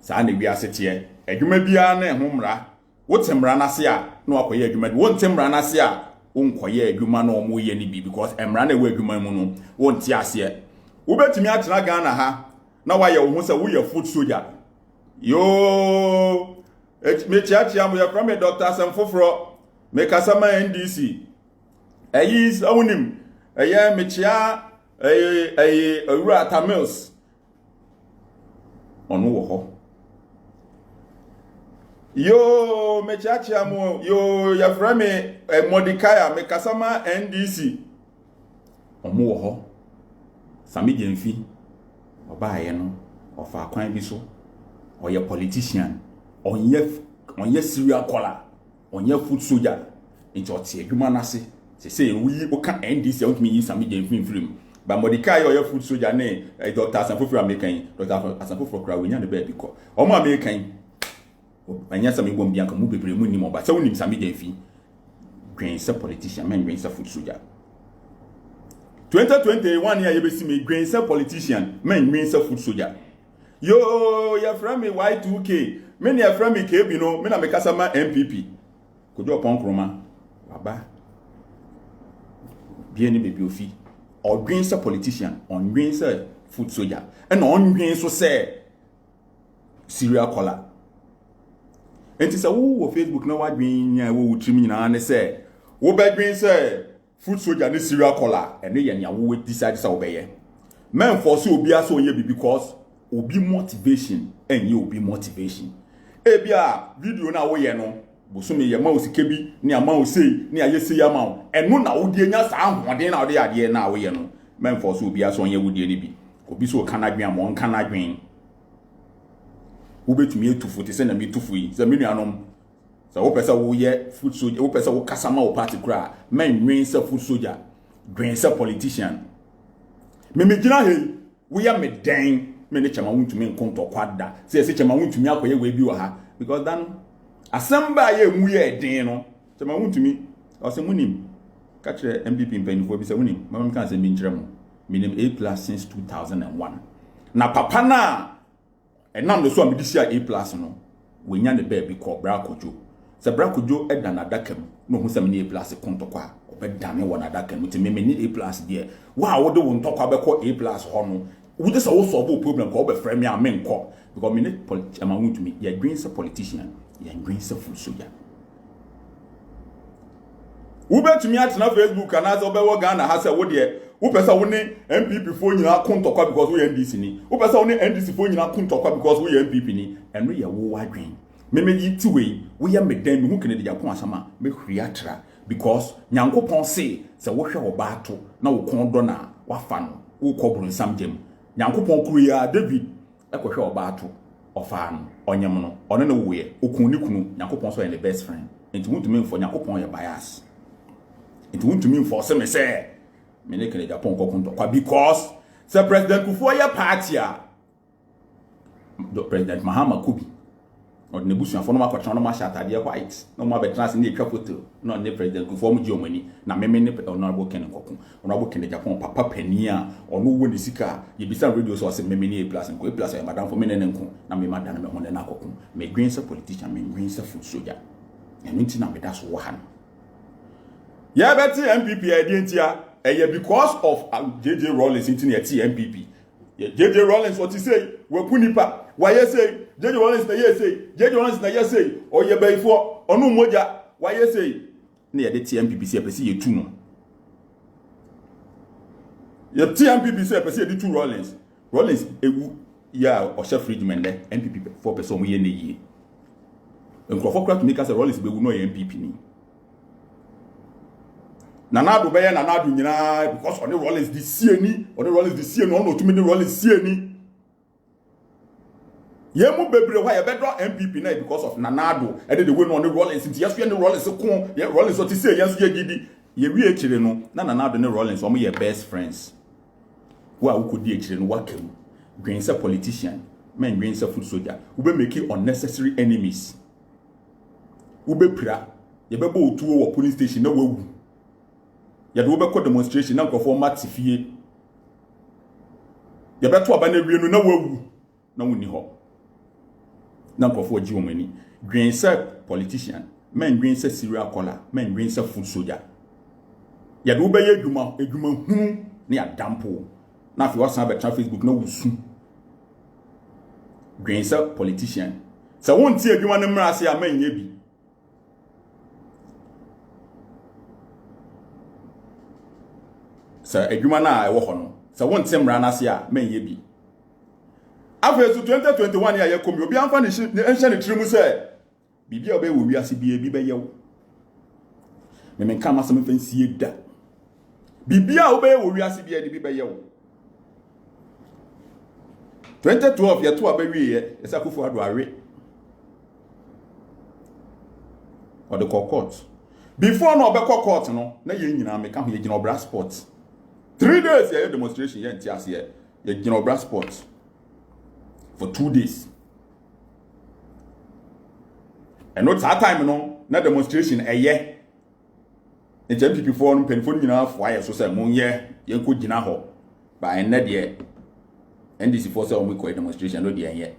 saa na wiase te adwuma bia na ho mra wote mra na se a na wakoye adwuma wonte mra na se a wonkoye adwuma na omo ye ni bi because mra na we adwuma mu no wonte ase wobetumi atena Ghana ha na waye wo ho se wo ye foot soldier yo me chiachia mo ye from Dr. Samfoforo me kasama NDC ayis awunim aye me chia Owura Tamils onu wo ho yo me chiachia mo yo ya from me Mordecai me kasama NDC omo wo ho Sami Jemfi oba ye no ofa kwan bi so oye politician onye serial caller onye foot soldier into otie adwuma nase say we oka NDC want me yi Sami Jemfi film ba Mordecai oye foot soldier ne Dr. Asanfoforo American Dr. Asanfoforo kra we nya ne be bi ko omo American anya Sami bom bianka mu bebre mu ni mo ba say wonim Sami Jemfi green say politician men green say foot soldier 2021 year you be see me green say politician men green say foot soldier yo ya from me Y2K me na from me KB no me na me kasama MPP kojo pon kroma baba bien ni baby ofi or green say politician on green say foot soldier and on green so say serial caller enti say wo Facebook na wa green nya wo trim nyina ne say wo be green say foot soldier ni serial caller and ye nya wo decide say obeye men force obi aso ye bi because obi motivation and you obi motivation ebia video na wo ye no bosome ye ma osike bi ni ama osei ni ayese ya ma eno na wo die nya sa ahoden na wo de ade na wo ye no men force obi aso ye wo die ni bi obi so kana dwen am on kana dwen wo betumi etufu te se na metufu yi se menu anom se wo pesa wo ye foot soldier wo pesa wo kasama wo party kra men nwen se foot soldier dwen se politician me gina he wo ya me den me ne chama wuntumi nkonto kwada se chama wuntumi akoye we bi wo ha because dan asamba ye mu ye den no chama wuntumi o se munim ka kire MPP mpanifo bi se munim mama kan se min kire mo minim A+ since 2001 na papa na enam no so amedisi A+ no we nya ne ba bi ko bra kojo se bra kojo eda na dakam no hu se me A+ konto kwa obedame wona dakam ti me ni A+ de wa wo de wo ntokwa be ko A+ ho no we just also solve problem ko be frame me amen ko because me need politician ma want to me you green say politician you green say foot soldier we bet me at na Facebook and as obewo Ghana ha say wo de wo pesa wo ne MPP fo nyina kontokwa because we NDC ni wo pesa wo ne NDC fo nyina kontokwa because we MPP ni and we wo wadwen me yi ti we ya me dan me hu kene de yakon asama me hriatra because nyankopon say wo hwe wo ba to na wo kon do na wa fa no wo kobru nsam gem nyankopon kuru ya David ekohwe oba ato ofa no onyem no one ne wo ye okun ni kunu nyankopon so ye the best friend enti wuntumi mfo nyankopon ye bias enti wuntumi mfo se me se me ne kene Japan kokunto kwa because se president Kufuor ye party a president Mahama Kubi or ne busu afo no makotran no ma shatade white no ma betrans ne etwa photo no ne president Kufuor mu ji omani na meme ne honorable Ken Kokun honorable Ken Japan papa pani a ono wo ne sika ye bisa radio so se meme ne A+ nko A+ ya madam for me ne nko na me madam me honde na Kokun me green say politician me green say foot soldier enu nti na me da so wo ha no ya beti MPP identia because of JJ Rawlings nti na ti MPP JJ Rawlings what he say we kunipa why say JJ Rawlings na yes say JJ Rawlings na yes say o ye bayfo onu moja why say na ye de TMPP say pese ye tu no ye TMPP say pese ye de tu Rawlings ewu ya o chef regiment de MPP for person mo ye na yie enkrofo kra to make us Rawlings be wu no ye MPP ni Nanado be ye Nanado nyina because on the Rawlings di sieni on the Rawlings di sieni on otumi the Rawlings sieni Yemu bebre why ye bedro MPP na because of Nanado e dey the way on the Rawlings nti yeso ye the Rawlings ko ye Rawlings so ti say yes ye gidi ye wi ekire no na Nanado ne Rawlings omo ye best friends wa ukodi ekire no wakam green say politician men green say foot soldier we be make unnecessary enemies we be pira ye be bo otuo wo police station na wawu ye do be ko demonstration na nkofo matifie ye be to aba na wienu na wawu na woni ho na nkofo ji omani dwen se politician men dwen se serial caller men dwen se food soldier ya do be ye edwuma hu na ya dampo na fi wasan be Facebook na wusu dwen se politician se won ti edwuma ne mra ase a men ye bi se edwuma na e wo ho no se won ti mra na ase a men ye bi after 2021 ya yekomi obi amfa ne enhye ne tirimu se bibia obe wo wiase bia bi be yewo me kan masem fansie da bibia obe wo wiase bia bi be yewo 2012 ya to abawie ye esa kufu ado awe o de court before no obe court no na ye nyina me ka ho ye gina obra sport 3 days ya demonstration ye ntiase ye gina obra sport for 2 days. And not that time no na demonstration eye. The MPP for no penfo nyina fo so say mon ye yenko gina ho ba en na de NDC for say o mo ko demonstration no de eye.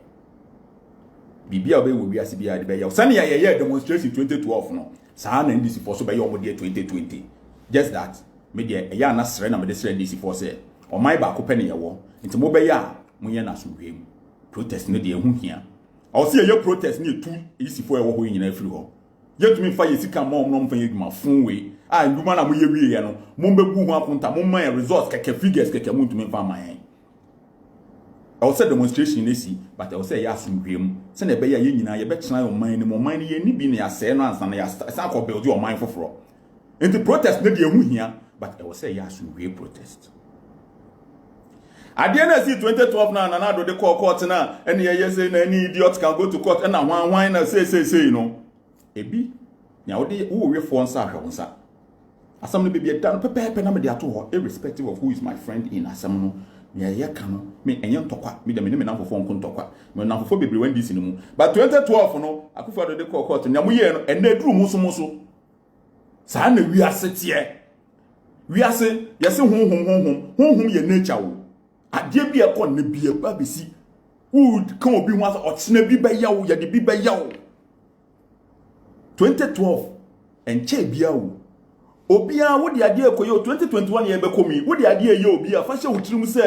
Bibia obe wo wiase bia de be ye. Sane ye demonstration 2012 no. Sa na NDC for so be ye o mo de 2020. Just that me de eye na sere na me de sere NDC for say o mai ba ko pe ne ye wo. Nti mo be ya mo ye na so hwem. Protest no de ehu hia. I see a protest near 2 easy for a walk in every hall. Yet me fire sika mom no mfa yeduma fun we. Ah nduma na mo ye wie no. Mo mbebu ho akonta mo man results keke figures keke mo ntumi mfa man. I will say demonstration nesi but I will say ya asumdwem. Se na be ya ye nyina ye be tena yo man ni mo man ni ye ni bi na ya se no ansa na ya san ko build your mind foforo. Enti protest no de ehu hia but I will say ya asumdwe protest. At the end of 2012 na na do the court na and ye say na any idiot can go to court and na wan na say you know ebi nya wo de wo we for nsa hwe nsa asam no bibia dan pepe na me de ato ho irrespective of who is my friend in asam no ye ka no me enye ntokwa me de me na fofo nko ntokwa me na fofo bebre wan dis ni mu but 2012 no Akufo do the court nya mo ye no and na duru muso sa na wi asete wi ase yese honhom ye nature wo adie bi e kon na bi e ba besi wo kan obi ho asa otena bi ba yawo ye de bi ba yawo 2012 enche bia wo obia wo de adie ekoye 2021 ye be komi wo de adie ye obia fa hye wotirim se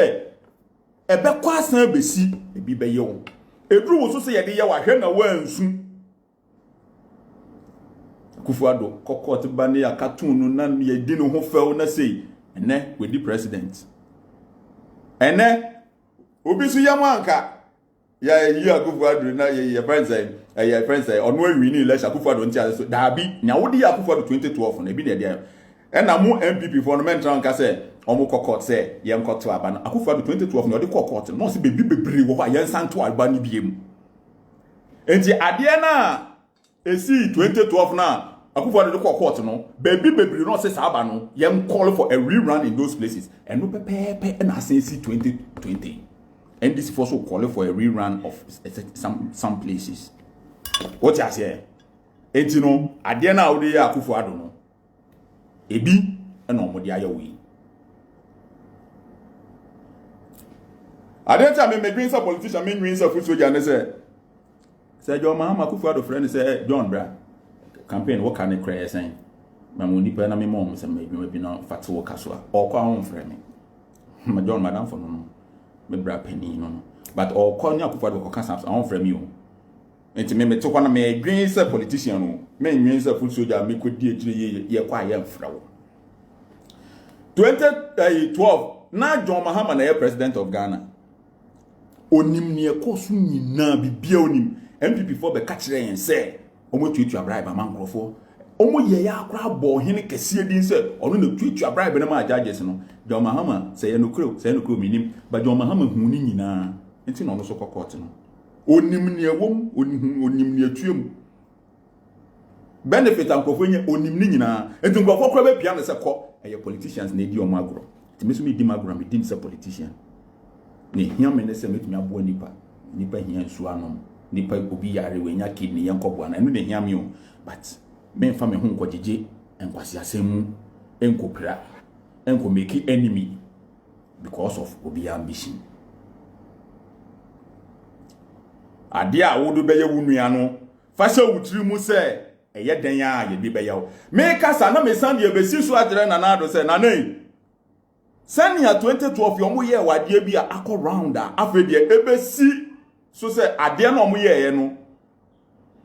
e be kwa asan besi e bi ba yawo eduru wo so se ye de ye wa hwe na wansu Akufo Addo kokot ba ne ya cartoon na ye di no ho few na sei ene we di president ene obi su yamanka ya yi Akufo Addo na ye friends onu awi ni election Akufo Addo ntia so da bi nya wodi Akufo Addo 2012 na bi na dia ena mu MPP for no mentra nka se omo kokot se ye nkoto aba na Akufo Addo 2012 na odi kokot no se bebi bebre wo ha ye nsanto aba ni biem enti ade na esi 2012 na Akufo Addo kokot no bebi bebre no se aba no ye call for a rerun in those places and no pepe na sense 2020 and this is also calling for a rerun of some places. What you say? Enti no ade na wo de Akufo Addo no ebi na omode ayewe ade ta me green sa politician me green sa food soldier ne say John Mahama Akufo Addo friend say John bra campaign wo kan cry say mamu nipa na me mom say me bi na fat wo kaso a o kwa ho friend me ma John madam for no me bra pani no but o kwa nya Akufo Addo ko kan sa ho friend me o enti me to kwa na me green sa politician no me green sa food soldier me ko di ejire ye kwa ye mfra wo 2012 na John Mahama na ye president of Ghana onim ne ekosu nyina bibia onim MPP for be catch yen say omo tutu bribe amankrofo omo ye ya akra bo hene kese din say ono na tutu bribe na ma judges no John Mahama say no kro minim but John Mahama hu ni nyina enti no so court no onim ne ewom onim ne atuem benefit ankrofo nye onim ni nyina enti nkrofo kro be pia ne se ko eye politicians na di omo agro ti meso mi di magro mi di se politician ne hia me ne se metumi abo nipa hia nsu anom nipa obi yare we nya kidney yankobwa na enu ne hia me o but me mfa me ho nkogege enkwasi asemu enkopra enko make enemy because of obi ambition ade a wo do beye wo nua no fa sha wutiri mu se eye den a ye bi beye wo me kasa na me san de besi so adere na na do se na nei senia 2012 yo mo ye wade bi a akọ round a afa de ebesi so se ade na mo ye no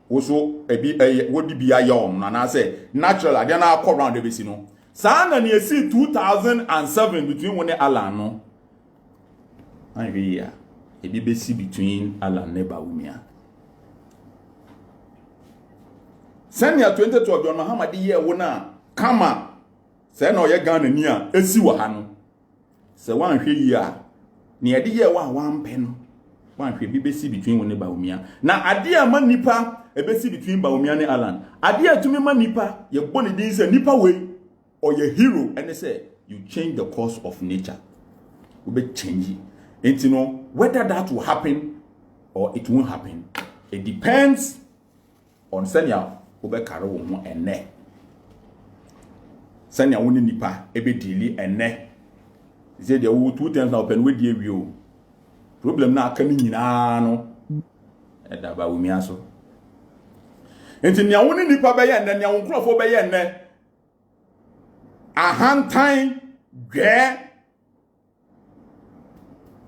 wo so ebi wodi bi aye on na se natural ade na akọ round ebesi no sa na ne esi 2007 between one Alan no an we ya ebi besi between Alan and Bawumia senia 2012 John Muhammad ye wo na kama se na oye Ghana ni a esi wo ha no se wan hwe yi a ne ye de ye wa wan pe no wan hwe bi besi between wo ne Bawumia na ade a ma nipa ebesi between Bawumia ne Alan ade a tumi ma nipa ye boni din se nipa we or your hero and they say you change the course of nature will be changing and you know whether that will happen or it won't happen it depends on senya ube kare wo ho ene senya woni nipa ebe dili ene say there will two times now pen we die wi o problem na aka ni nyina no e da ba wumi aso enti nya woni nipa be ye ene nya won krofo be ye ene ahantan gwe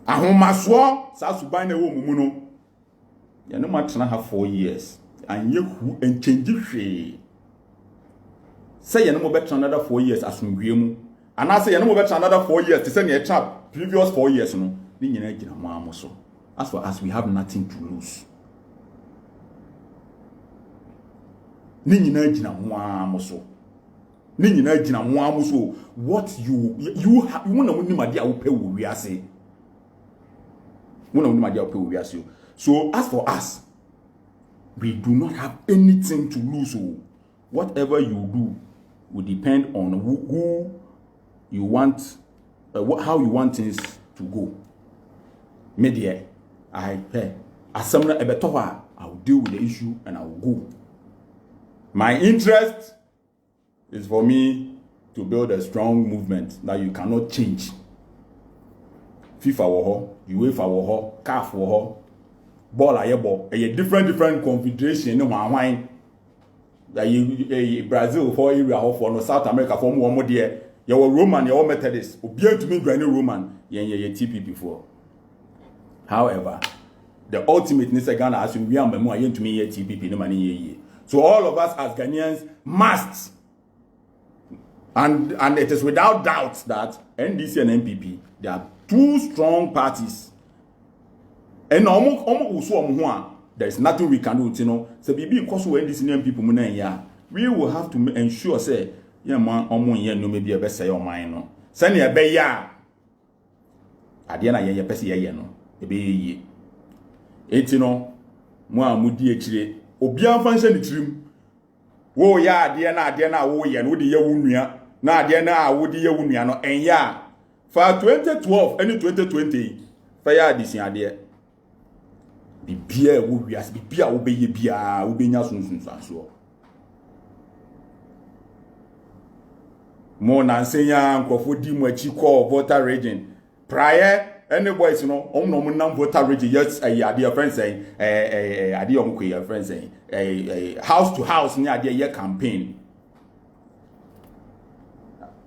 ahomaso sa suban na wo mumu no ye no matena ha 4 years anye hu en change hwe say ye no mo betra another 4 years asungwe mu ana say ye no mo betra another 4 years to say na trap previous 4 years no ni nyina gina mo amoso as for us we have nothing to lose ni nyina gina mo amoso ni nyina gina mo amoso what you wanna woni made a wo pe wo wiase wanna woni made a wo pe wo wiase so as for us we do not have anything to lose so whatever you do will depend on who you want how you want things to go media I asamna ebetowa I will deal with the issue and I will go. My interest is for me to build a strong movement that you cannot change. FIFA wo ho, UEFA wo ho, CAF wo ho, ball ayebo, a different confederation no wan Brazil for area for no South America for more there. You were Roman, you were Methodist. Obey to me granny Roman, ye TPP for. However, the ultimate Ghana as we are more to me ye TPP no money ye. So all of us as Ghanaians must, and it is without doubt that NDC and NPP, they are two strong parties. And there is nothing we can do, you know. So because we NDC and NPP, we will have to ensure say, yeah man, no maybe a best say your mind no. Send ya be ya. Adiana ye pesi ye no. Ebe ye. Enti no, mo amudi echire. Obi anfanse ni tirim wo ya ade na wo ye no de ye wunua na ade na wo de ye wunua no enya fa 2012 and 2020 fa ya adisi ade bibia wo wiase bibia wo be ye bia wo be nya sunsun so mo na nsenya nkofo di mu achi call voter region prior any boys no no nam voter region yes ade friend saying ade omko your friend saying house to house near their campaign.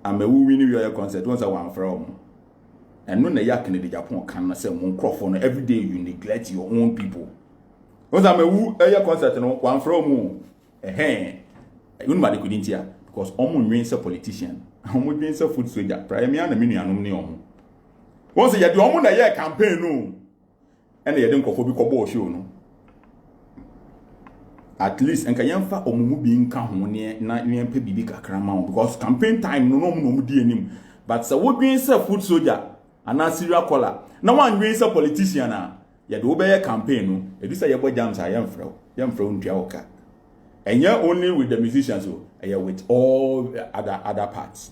I'm a winning your concert once a one from. And no yak in the Japan can say one crofon every day you neglect your own people. Once I'm a woo a concert no one from nobody couldn't hear because almost means a politician. Almost means a food soldier. Primary and a minion. Once you do almost a year campaign no. And they don't go for big show no. At least enka yemfa omumu bi nka ho ne na yempa bibi kakra ma because campaign time no di anim but say wo dwin say food soldier ana serial caller na wan dwin say politician na ye do be campaign no e say ye bo jams yemfra ntua oka enye only with the musicians so with all other parts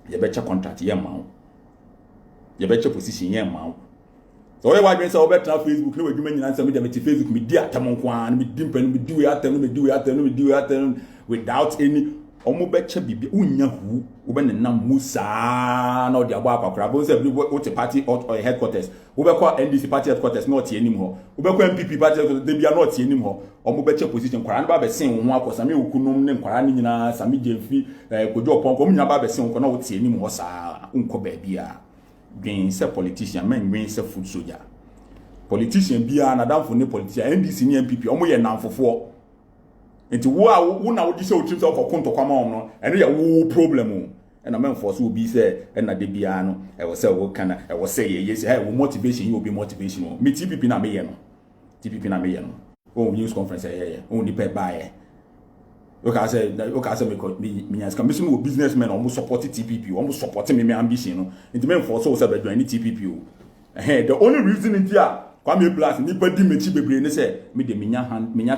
ye be check contract ye ma ye be check position ye ma so we why say obetra Facebook no adwuma nyina nsam dem ti Facebook me di atam nko an me di mpan me di we atam without any omo beche bibi unya hu wo be nenam musa na odi abo akakra bo se wo te party or headquarters wo be kwa NDC party headquarters na oti enim ho wo be kwa MPP party headquarters de bia na oti enim ho omo beche position kwara na ba be sen ho akosa me okunum ne kwara ni nyina sami jemfi kojo ponko omo nya ba be sen ho na oti enim ho sa unko ba bia dwen se politician men dwen se food soldier politician bia na danfo ne politician NDC ne MPP omo ye namfofo enti wo na wo di se otrim se okokonto kwama no eno ya wo problem o ena men force wo bi se ena de bia no e wo se wo kana e wo se ye se wo motivation you be motivation o me TPP na me ye no o news conference ye o ni pe ba ye o ka se me nya ska me so businessmen o mo support TPP o mo support me ambition no enti men force wo se be join TPP o the only reason in there kwame plus ni pa di mechi bebre ne se me de menya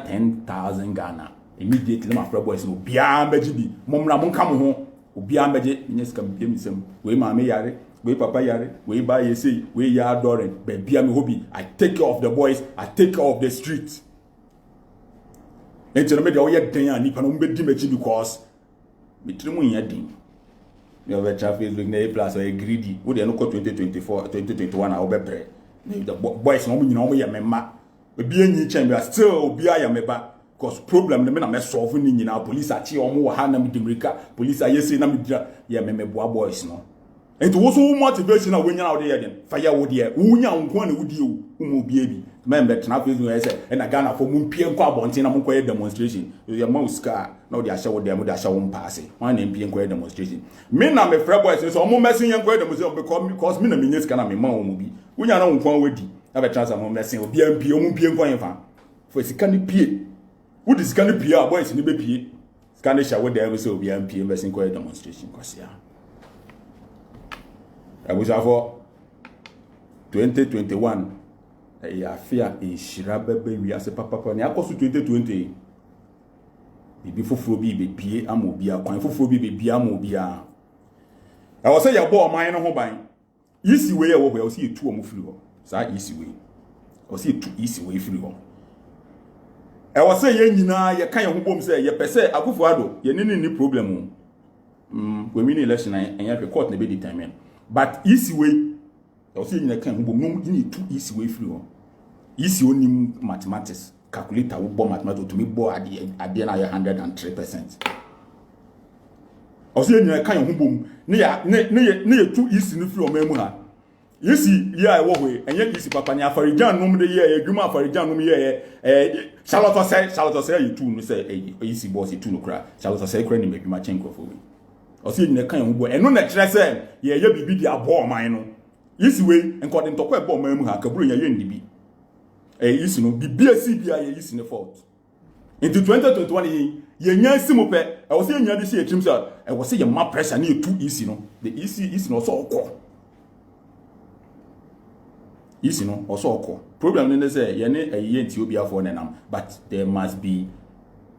10,000 Ghana immediately my friend boys no bia mbaji bi momra mon kam ho obia mbaje nya sika bia misem we ma me yare we papa yare we ba yesi we ya adoring be bia me hobi I take care of the boys, I take care of the street enti no me de o ye den ani pa no mbedi mechi because me trimu nya din me over Facebook na plus o greedy wo de no ko 2024 2021 a obepre the boys no nyina o ye memma obi enyi chen still obi aya meba because problem me na me solve ni nyina police achi o mo ha na me dimrika police ayesi na me dira ye memeboa boys no enti wo so motivation na wonya na wo de ye den fire wo de wonya nko na wudi o mo obi ebi member tena Facebook ye say na Ghana for mu mpie nko abonten na mo koye demonstration ye ma uska na wo de ahye wo de mo de ahye wo mpaase wan na mpie nko demonstration me na me frɛ boys so mo mesin ye nko demonstration because me na me nyesika na me ma wo mo bi wonya na nko wadi na be transfer mo mesin obi ampie o mo mpie nko yenfa for sika ni pie wo de sika ni pie a boys ni be pie sika ni sha wo de am say obi ampie mesin nko demonstration kwasia abuja for 2021 ya fear ishira bebe wi ase papa ni akoso 2020 bibi foforo bi be pie ama obi akwan foforo bi be bia ama obi a e wo say ya bo oman no ho ban isi we ye wo ho ya wo say etu omo firi ho sa isi we wo say etu isi we firi ho e wo say ye nyina ye kan ye ho bom say ye pese akufo ado ye ni problem we mini election en ya court na be determine but isi we e wo say nyina kan ho bom no ni etu isi we firi ho isi onim mathematics calculator wo bo mathematics to me bo ade na 103%. Osi nyina kan ho bom ne ye tu isi no firi o mamu ha isi ya wo hwe enye isi papa ni afarijan nom de ye adwuma afarijan nom ye Charlotte say ye tu no say isi boss tu no kra Charlotte say kra ni adwuma chenko fo we osi nyina kan ho bom eno na kire say ye bibi di abo oman no isi we enko de ntokwa ebo mamu ha kaburu ye ndibi isi no bibia si bia ye isi ne fault into 2021 ye nya simu pe e wo se nya de se etrim se e wo se ye ma pressure na etu isi no the isi no so okọ isi no so okọ problem ne say ye ne ye nti obi afọ nenam but there must be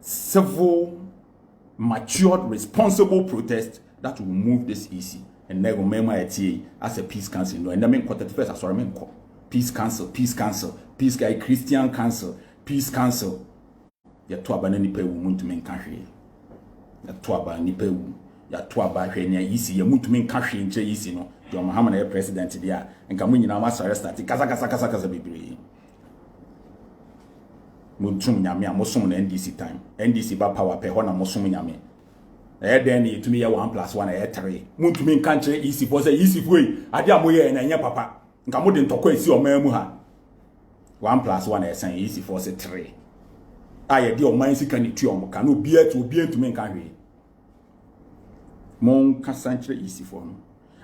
several matured responsible protest that will move this issue and nego mema etie as a peace council no and I mean quarter first sorry I mean peace council peace guy Christian council peace council ya to aba na nipa wu muntumi nka hwe ya to aba nipa wu ya to aba hwe ne yisi ya muntumi nka hwe nche yisi no John Mahama na president dia nka munyina ma sare start kasa bibiri muntum nyame amosom na NDC time NDC ba power pe ho na mosom nyame den yetumi ya 1+1 ya 3 muntumi nka nche yisi for say yisi foi ade amoye na nya papa nka mo de ntokwa esi o mamu ha 1+1 ya san yisi for say 3 aye di o man sika ni tu o ka no bia tu obi entumi nka hwe mon kasanchire isifo no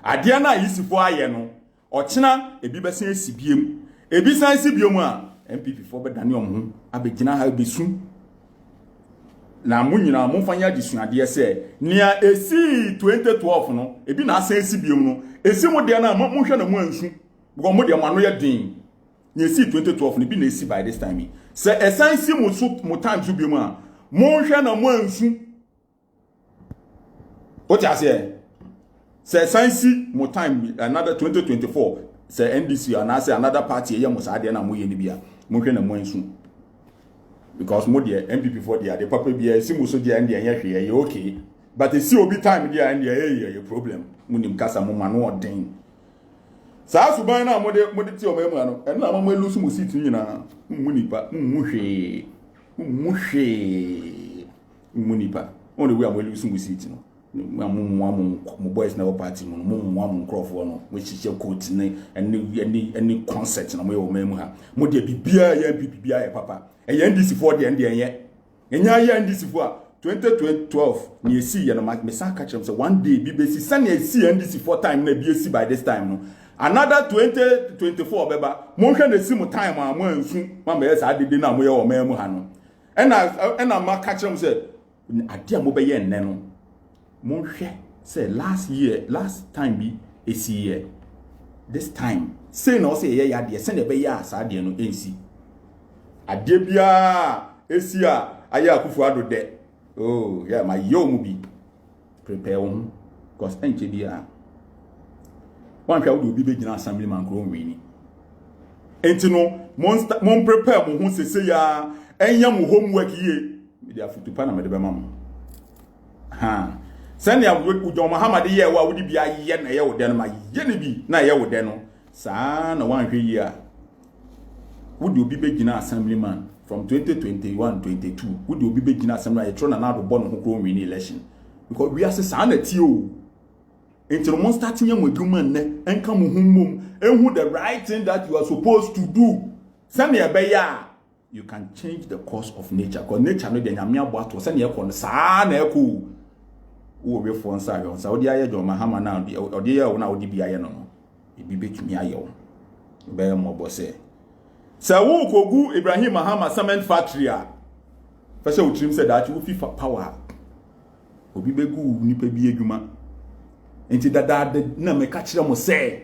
ade na isifo aye no ochina ebi besan asibiem ebi san asibiem a MPP fo bedane omho abegina ha besu na munyina mo fanya disuade se nia esi 2012 no ebi na asan asibiem no esi mo de na mo hwe na mo ansu because mo de mo ano ye din nia esi 2012 no bi na esi by this time se esan si mo time su biem a mo hwe na mo ansu what you say say science more time another 2024 say NDC and I say another party ye mo sa de na mo ye ni bia mo hwe na mo ansu because mo de MPP for the papa bia si mo so de ande anya hwe ye okay but the see obi time there and there problem munim kasa mo ma no odin saa suban na mo de ti o memu ano en na mo lose mo seat nyina munipa muhwe munipa on the way am lose mo seat no mo boys na party mo nkrofo no we chiche coat ni any concert na mo yo memu ha mo de bibia ya bibia ya papa e ya ndisi for de ende enye enya ya ndisi for 2012 ni esi ya no me san catch them say one day bi be si san esi ndisi for time na bi esi by this time no another 2024 beba mo hwe na esi mo time a mo ansu ma me esa adede na mo ye o memu ha no ena ma catch them say ade a mo be ye nne no mo hwe say last time bi esi year this time say no say ye ya de say na be ya asa de no ensi ade bia esi a aya akufu ado de oh yeah my yo mu bi prepare one cause enche bia one hwa wo bi be gina assembly man kro nwini enti no mon prepare mo hu sese ya enya mo homework ye me dia futupa na me de be mam ha sani ya ujo Muhammad ye wa wudi bia ye na ye wo de no ma ye ne bi na ye wo de no saa na wan hwe yi a wudi obi be gina assemblyman from 2021-22 wudi obi be gina assemblyman e tro na do born ho kro win election because we are saa na ti o until mon start nya mo adwuma nne enka mo hummom enhu the right thing that you are supposed to do sani ya be ya you can change the course of nature because nature no de nyame abo ato sani e ko saa na e ko wo we fo nsa yo nsa odi aye jo mahama na odi ye wo na odi bia ye no no ebi betumi aye wo be mo bo se wo kogu Ibrahim Mahama cement factory a fa se utrim se that wo fi power obi begu nipa bi adwuma enti dada na me ka kire mo se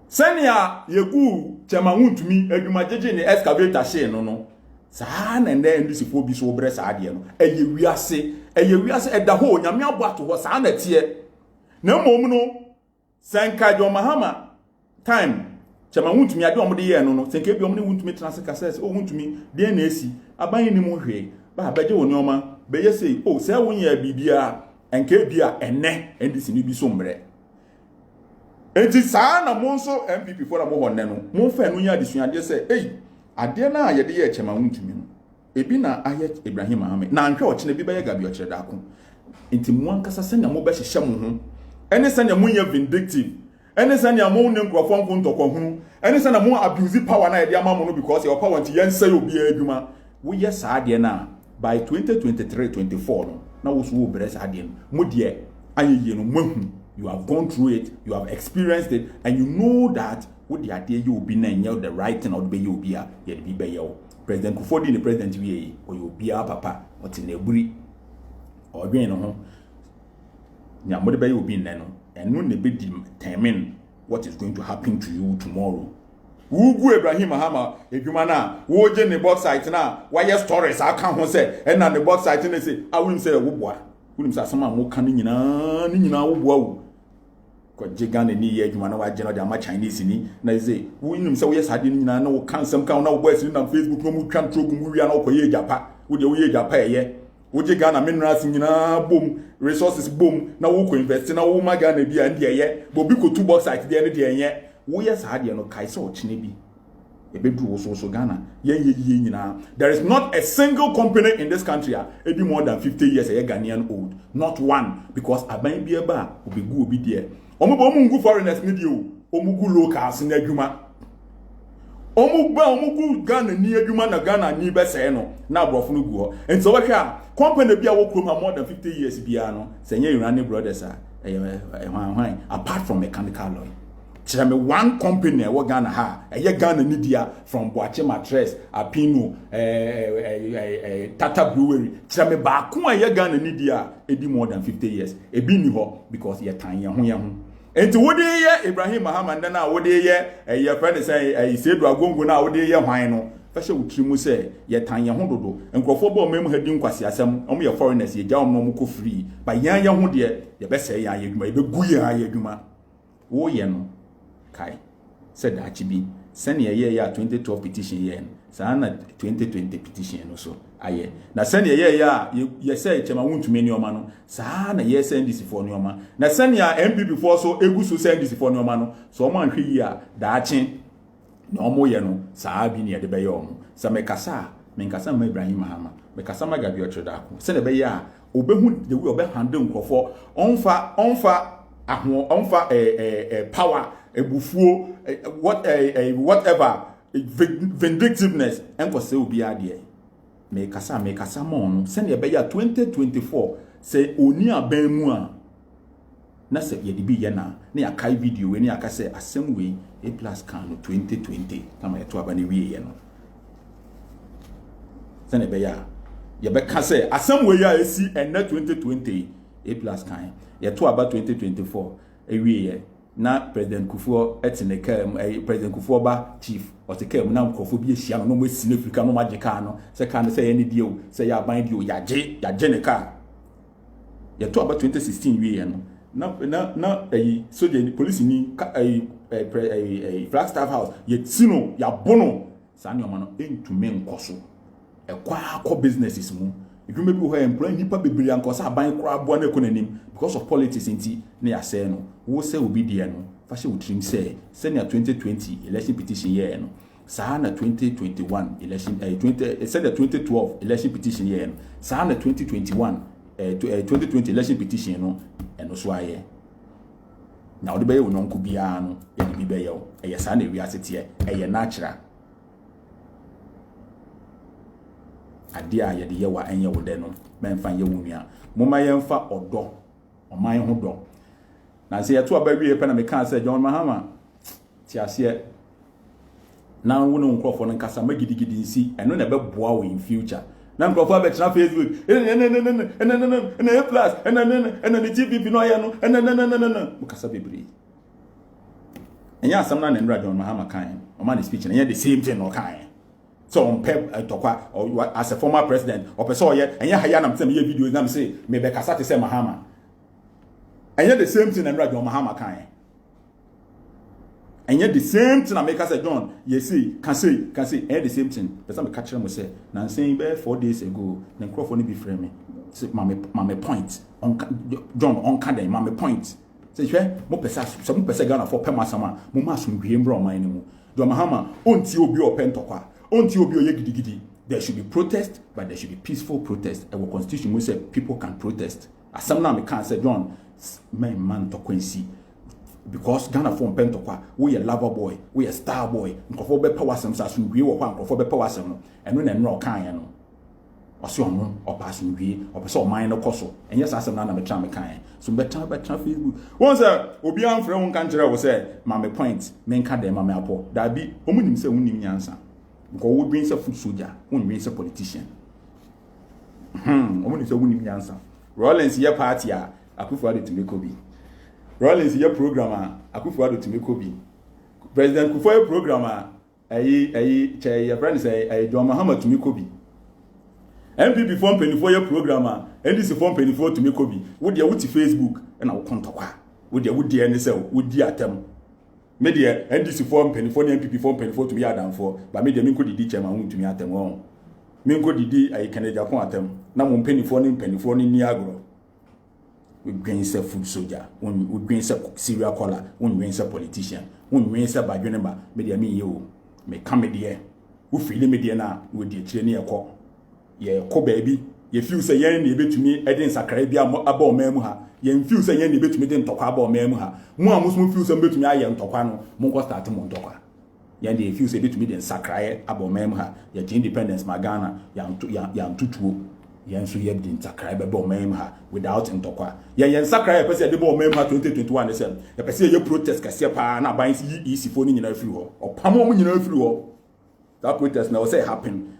senia yegu chema huntumi adwuma jeje ne excavator she no saa na nda ndusifo bi so bre saa de no eye wiase eda ho nyame abo ato ho saa na tie na mom no sanka jo Mahama time chama huntumi ade omde ye no sanka bi omne huntumi transfer says o huntumi de na esi aban ni mo hwe ba baje woni oma be ye sei o se wonya bibia enka bia enne ndisi ni bi so mbre enti saa na mo nso MPP for na mo honne no mo fa no nya adisuade se ade na ye de ye chama huntumi no ebi na aye Ibrahim Mahame na nhwe ochene bi baye gabi ochire da ko enti mo ankasa sanya mo be hihye mo ho ene sanya mo nya vindictive ene sanya mo ne nkrofo nko ntokwa hunu ene sanya mo abuse power na ye de amamo no because your power nti yen say obi adwuma wo ye saa de na by 2023-24 no na wo so wo bre saa de no mo de ayeye no mahu you have gone through it you have experienced it and you know that wo de ade ye obi na nya the right thing or be ye obi a ye bi be ye wo President Kufodi the president we or you be a papa or in a buri or being on nya mo de be you be no and no be determine what is going to happen to you tomorrow. Ugu Ibrahim Mahama edwuma na wo je ne box site na why stories aka ho say and na the box site na say I will say wo boa wunim say asama mo kan ni nyina wo boa wo ko je Ghana ni ye edwuma na wa je no de ama Chinese ni na say wunim say wo yes ade ni nyina na wo kan sam kan na wo boys ni na Facebook no mu twa ntrogu mu wia na wo ye Japa wo de wo ye Japa ye wo je Ghana minerals nyina bom resources bom na wo ko invest na wo ma Ghana bia ndi ye bobi ko two box site de ne de ye wo yes ade no kai so chine bi ebedu wo so Ghana ye nyina there is not a single company in this country edi more than 50 years a Ghanaian old not one because aban bi eba obegu obi de omubo mungu foreigners ni dio omugu locals na adwuma omugu Ghana ni adwuma na Ghana ni be se no na abrofo no gu ho enti wo hwa company bi a wo krom more than 50 years bia no senye Urani brothers hwan apart from mechanical law me one company e wo Ghana ha eye Ghana ni dia from Boache Mattress Apino Tata Brewery me ba ko eye Ghana ni dia edi more than 50 years e bi ni ho because ye tan ye ho enti wo de ye Ibrahim Mahama na wo de ye ye friend say Sedu Agongo na wo de ye hwan no fa hye wutirimu say ye tan ye ho dodo enkrofo bo mem ha di nkwase asem omo ye foreigners ye ja omo ko free ba yan ye ho de ye be say yan ye dwuma ye be gu ye ha ye dwuma wo ye no kai said that be send ye 2012 petition yen sana 2020 petition no so aye na sane ye ya ye say chema wuntumi nioma no sana ye say NDC for nioma na sane ya MPP for so egu so say NDC for nioma no so o man hwe yi a daache na omo ye no saa bi ne ye de be ye omo sa mekasa ma Ibrahim Mahama mekasa ma Gabi Otredako sane be ya obehu de we obe handle nkofo onfa power ebufuo whatever vindictiveness enko se obi ade me kasa mo no se ne be ya 2024 se oni aban mu a na se ye de bi ye na ya kai video we ni aka se asem we A+ kan no 2020 kama yeto aba ne wie ye no se ne be ya ye be ka se asem we ya esi enne 2020 A+ kan yeto aba 2024 ewie ye na President Kufuor etineka President Kufuor ba chief otikam na mkrofo bi ehia no mo esi na Africa no magika no se ka no se ye ne die o se ya ban die o yaje ne ka ye to aba 2016 wie no na soldier police ni Flagstaff House ye tino ya bono sa ne o no entume nkoso ekwa businesses mu edwuma bi ho employ nipa bebiri ankosa aban kora aboa na ekonanim because of politics inti na ya say no wo say obi die no fa hye wotrim say na 2020 election petition ye no saa na 2021 election 2012 election petition ye no saa na 2021 2020 election petition no eno so aye na odi be ye wononko bia no ye bi be ye o eye saa na wi asete eye natural adia ye de ye wa enye wo de no menfa ye wunua moma ye mfa odo oman ho do na se ye to aba wie pe na me kan se John Mahama ti ase na wo no nkrofo no nkasa magidigidi nsi eno na be boa wo in future na nkrofo abe tena Facebook A+ the GPP no ya no mukasa bebri enya asam na nra John Mahama kan o man speech na ye the same thing no kan so on pep tokwa as a former president or person ye enya haya na mtem ye video na me say me be kasa te say Mahama enya the same thing na John Mahama kan enya the same thing na make say John ye see can say enya the same thing person me catch them say na saying be 4 days ago na microphone be frame me say mama point on John on kan dem mama point say hwe mo pesa so mo pesa Ghana for pema sama mo ma so hwie mbro man ni mu John Mahama onti obi open tokwa onti obi oye gidigidi. There should be protest, but there should be peaceful protest. Our constitution will say people can protest. As some now me can't say John, man to Quincy. Because Ghana form pentokwa, we a lover boy, we a star boy, nkofo be power some sa sun wie wo kwa nkofo be power some eno na nro kan ya no. Oso ono opa sun wie, opa man no koso. Enye sa asem na me tra me kan. So be tra Facebook. Won say obi amfre won kan kire wo say ma me point, me nka dem ma me apo. Da bi omunim say wonim nyansa. Because we bring a food soldier, we bring a politician. Omunim say wonim nyansa. Rollins ye party a Akufo-Addo to make obi. Rollins ye programmer Akufo-Addo to make obi. President Kufuor programmer your friend say John Mahama to make obi. MPP form 24 year programmer NDC form 24 to make obi. Wo dey wuti Facebook na wo kontokwa. Wo dey any say wo di atem. Media NDC form 24 MPP form 24 to me adam for but media me ko didi chairman hu to me atem won. Me ko didi Kennedy Akon atem. Na mo mpanifo ni agro. We green say food soldier, we green say serial caller, we green say politician, we green say badweneba, media me you, me come there. We feel me there na we dey training ekọ. Ye ko baby, ye feel say yen na ebetumi edin sakra bia aba o mamu ha. Ye feel say yen na ebetumi dey ntokwa aba o mamu ha. Mo amuso feel say ebetumi aye ntokwa no, mo go start mo ntokwa. Yen dey feel say ebetumi dey sakra aba o mamu ha. Ye independence magana, ya tutuo. Yen so ye din sakra be bo mem ha without ntokwa yen sakra ye pese de bo mem ha 2021 say ye pese ye protest kase pa na ban yi isifo ni nyina afiri ho opamo mu nyina afiri ho that protest na say happen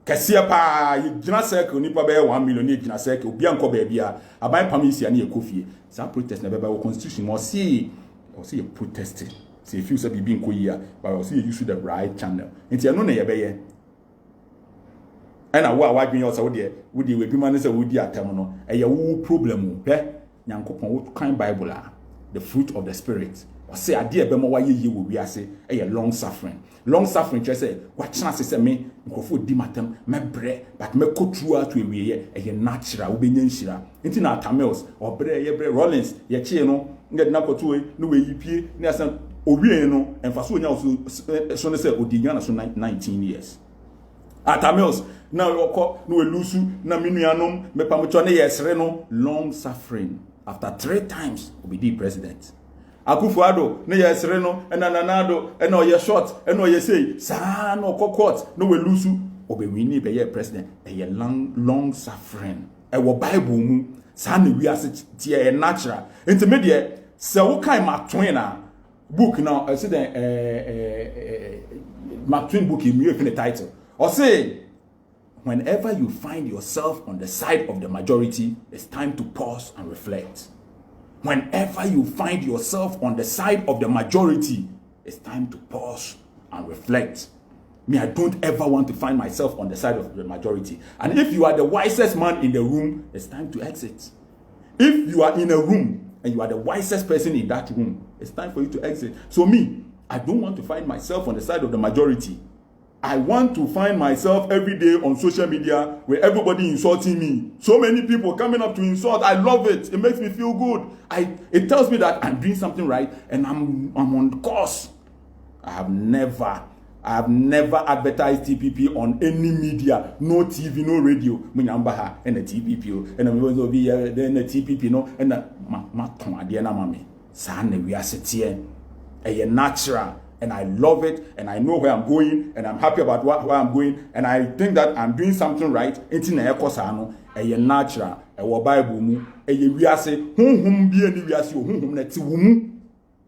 kase pa ye gina circle ni pa be 1 million ni gina circle obi anko ba bia aban pam isi ani ekofie that protest na be ba constitution mo see ye protest say if you say bibi nko yi a but say you use the right channel enti eno na ye be ye and a wadwen yo say wo de we bi man say wo di atam no e ye wo problem he nyankopon wo kan bible a the fruit of the spirit o say ade e be mo wa ye wo wi ase e ye long suffering just say wa chana se me nkofo di matem mebre but me ko throughout to ewie ye natural wo benya nhira nti na Tamils obre ye bre Rollins ye chie no ngade na koto no we yipie na asan owie no emfaso onya so ne say odinya na so 19 years Tamils na okọ no we lusu na menuanom me pamocho ne yesre no long suffering after 3 times obedi president Akufo-Addo ne yesre no na Nana-Addo na oye short na oye say sa no court no we lusu obewini be ye president e long suffering e wo Bible mu sa na wi ase tie natural intermediate se wo kan matwen na book now I say the matwen book im you the title or say whenever you find yourself on the side of the majority it's time to pause and reflect. Whenever you find yourself on the side of the majority, it's time to pause and reflect. Me, I don't ever want to find myself on the side of the majority. And if you are the wisest man in the room, it's time to exit. If you are in a room and you are the wisest person in that room, it's time for you to exit. So me, I don't want to find myself on the side of the majority. I want to find myself every day on social media where everybody insulting me. So many people coming up to insult. I love it. It makes me feel good. It tells me that I'm doing something right and I'm on course. I have never advertised TPP on any media. No TV, no radio. Munyambaha and the TPP and I'm going to be then the TPP no and ma adiana mami. Sane we are sitting a natural. And I love it, and I know where I'm going, and I'm happy about where I'm going, and I think that I'm doing something right. Enti na ekosano, eye natural, ewo Bible mu, eye wiase, honhom bia ni wiase, honhom na ti wo mu.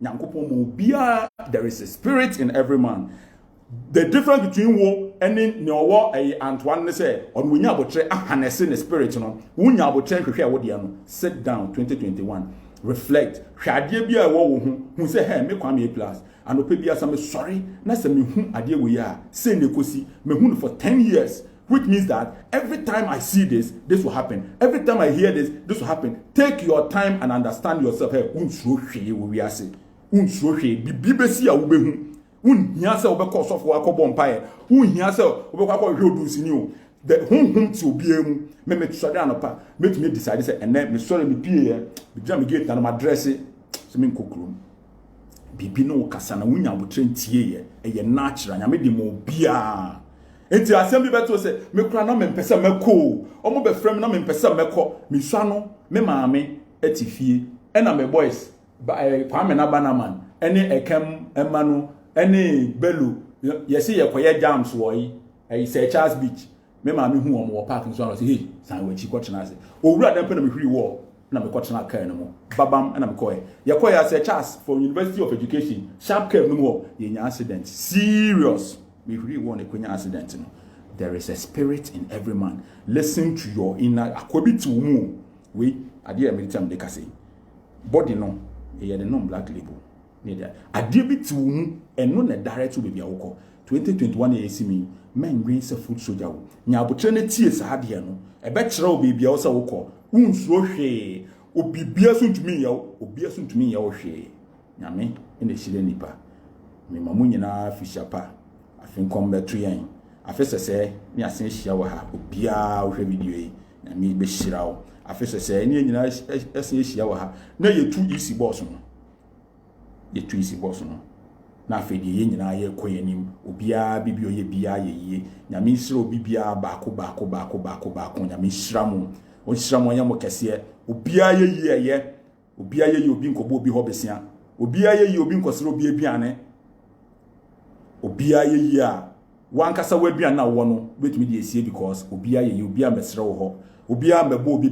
Nyankopon mo bia, there is a spirit in every man. The difference between wo and ne owo Antoine ne say, on wo nya abotre ahanese ne spirit no, wo nya abotre hwehwe wo de no. Sit down 2021. Reflect. Hwade bia wo hu say hey me Kwame plus and opebia some sorry na say me hu ade we ya say ne kosi me hu for 10 years, which means that every time I see this will happen. Every time I hear this will happen. Take your time and understand yourself. Hey, unsuro hwe we ase. Unsuro hwe bibi si a wo be hu. Unhia se wo be course of akobọ mpae. Unhia se wo be kwakọ hwedu sini o. The hum ti obiemu me tsode anopa me decide say ene me sorry me pie me jam gate na ma dress se me nkokuru bibi no kasa na wunya abotre ntie ye natural nya me di mo bia enti asem bi beto say me kura na me mpese meko omo be frem na me mpese meko me sua no me maame atifie ena me boys Kwame na Banaman ene ekem emanu ene belu yesi yekoye jams wo yi say Charles Beach me ma me hu omo park nso say hey san we chi kwotena ase owura dem pe na me hwiri wo na me kwotena car no mo babam na me koye ye koye say Charles for University of Education sharp curve no mo ye nya accident serious me hwiri wo na konya accident no. There is a spirit in every man. Listen to your inner akobi ti wo mu we ade am ritam de kase body no ye the non black label ne dia ade bi ti wo mu eno na direct be bia wo 2021 ye esi mi men green se food soldier wo nya abotre na tie sa de no e be kire wo bibia wo se wo ko unsuro hwe obibia so ntumi ye wo obia so ntumi ye wo hwe nyame ene hire nipa me mamu nyina fishapa afinkom betu yen afesese ni asen hia wo ha obia wo hwe video yi na me be hira wo afesese ni nyina asen hia wo ha na yetu easy boss no yetu easy boss no na afedi ye nyina ye koyanim obia bibio ye bia ye ye nyame hira obibia baako nyame hira mo o hira mo nyamo kese obia ye ye obia ye obi nkobo obi hobesia obia ye obi nkosere obi aduane obia ye a wankasa waduane na wo no betumi de esie because obia ye obia mesere wo ho obia mbebo obi